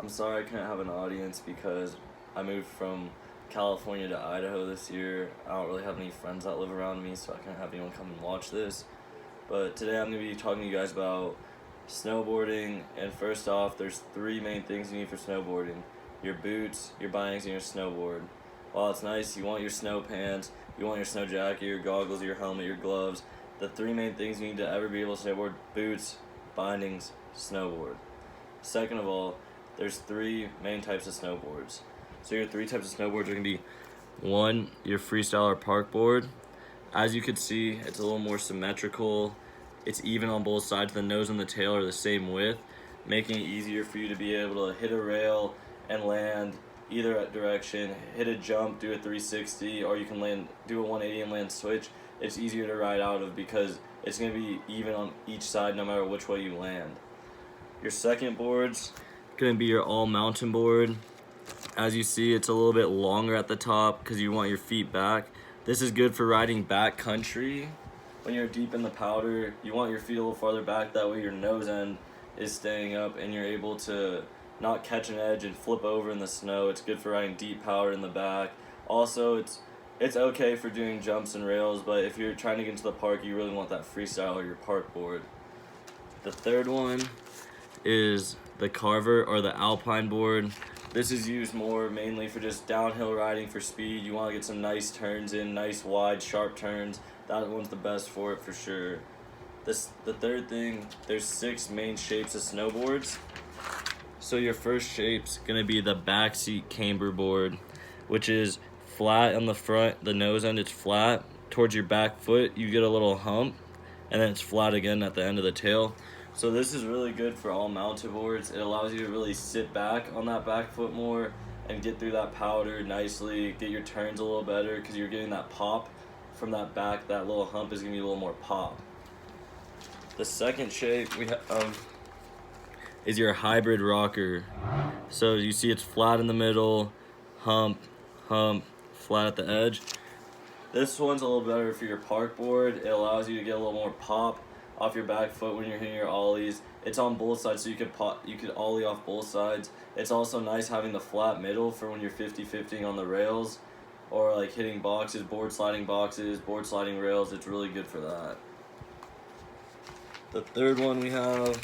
I'm sorry I couldn't have an audience because I moved from California to Idaho this year. I don't really have any friends that live around me, so I couldn't have anyone come and watch this. But today I'm going to be talking to you guys about snowboarding. And first off, there's three main things you need for snowboarding: your boots, your bindings, and your snowboard. While it's nice, you want your snow pants, you want your snow jacket, your goggles, your helmet, your gloves. The three main things you need to ever be able to snowboard: boots, bindings, snowboard. Second of all, there's three main types of snowboards. So your three types of snowboards are going to be: one, your freestyle or park board. As you can see, it's a little more symmetrical. It's even on both sides. The nose and the tail are the same width, making it easier for you to be able to hit a rail and land either direction, hit a jump, do a 360, or you can do a 180 and land switch. It's easier to ride out of because it's going to be even on each side no matter which way you land. Your second board's going to be your all mountain board. As you see, it's a little bit longer at the top because you want your feet back. This is good for riding back country. When you're deep in the powder, you want your feet a little farther back, that way your nose end is staying up and you're able to not catch an edge and flip over in the snow. It's good for riding deep powder in the back. Also, it's okay for doing jumps and rails, but if you're trying to get into the park, you really want that freestyle or your park board. The third one is the Carver or the Alpine board. This is used more mainly for just downhill riding for speed. You want to get some nice turns in, nice wide, sharp turns. That one's the best for it for sure. The third thing, there's 6 main shapes of snowboards. So your first shape's gonna be the backseat camber board, which is flat on the front, the nose end it's flat. Towards your back foot, you get a little hump, and then it's flat again at the end of the tail. So this is really good for all mountain boards. It allows you to really sit back on that back foot more and get through that powder nicely, get your turns a little better because you're getting that pop from that back. That little hump is giving you a little more pop. The second shape we have is your hybrid rocker. So you see it's flat in the middle, hump, hump, flat at the edge. This one's a little better for your park board. It allows you to get a little more pop off your back foot when you're hitting your ollies. It's on both sides, so you could ollie off both sides. It's also nice having the flat middle for when you're 50-50 on the rails or like hitting boxes, board sliding rails. It's really good for that. The third one we have,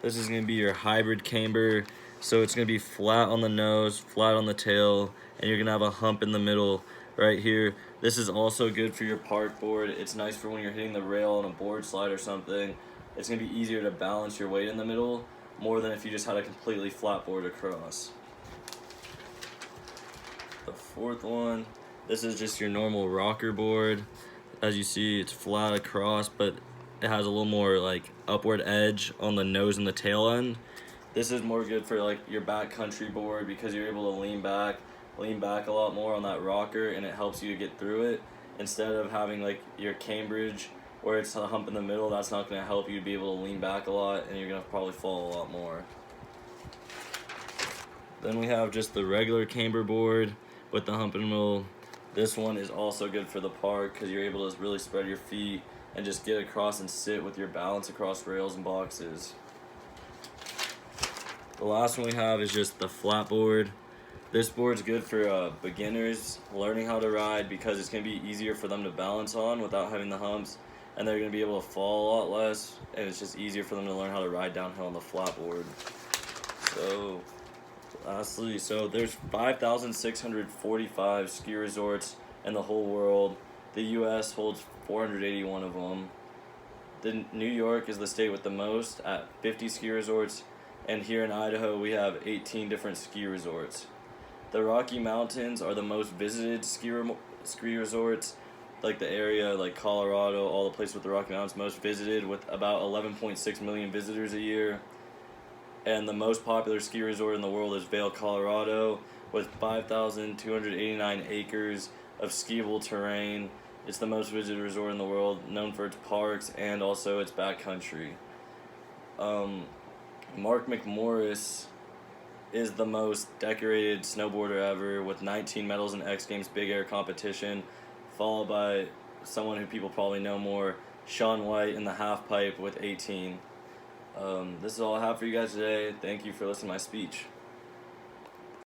this is going to be your hybrid camber. So it's going to be flat on the nose, flat on the tail, and you're going to have a hump in the middle right here. This is also good for your park board. It's nice for when you're hitting the rail on a board slide or something. It's going to be easier to balance your weight in the middle more than if you just had a completely flat board across. The fourth one, this is just your normal rocker board. As you see, it's flat across, but it has a little more like upward edge on the nose and the tail end. This is more good for like your backcountry board because you're able to lean back a lot more on that rocker, and it helps you to get through it instead of having like your Cambridge where it's a hump in the middle. That's not going to help you to be able to lean back a lot, and you're going to probably fall a lot more. Then we have just the regular camber board with the hump in the middle. This one is also good for the park because you're able to really spread your feet and just get across and sit with your balance across rails and boxes. The last one we have is just the flat board. This board's good for beginners learning how to ride because it's going to be easier for them to balance on without having the humps, and they're going to be able to fall a lot less, and it's just easier for them to learn how to ride downhill on the flat board. So lastly, there's 5,645 ski resorts in the whole world. The US holds 481 of them. New York is the state with the most at 50 ski resorts, and here in Idaho we have 18 different ski resorts. The Rocky Mountains are the most visited ski resorts, like the area like Colorado, all the places with the Rocky Mountains most visited, with about 11.6 million visitors a year. And the most popular ski resort in the world is Vail, Colorado, with 5,289 acres of skiable terrain. It's the most visited resort in the world, known for its parks and also its backcountry. Mark McMorris is the most decorated snowboarder ever with 19 medals in X Games Big Air competition, followed by someone who people probably know more, Shaun White in the half pipe with 18. This is all I have for you guys today. Thank you for listening to my speech.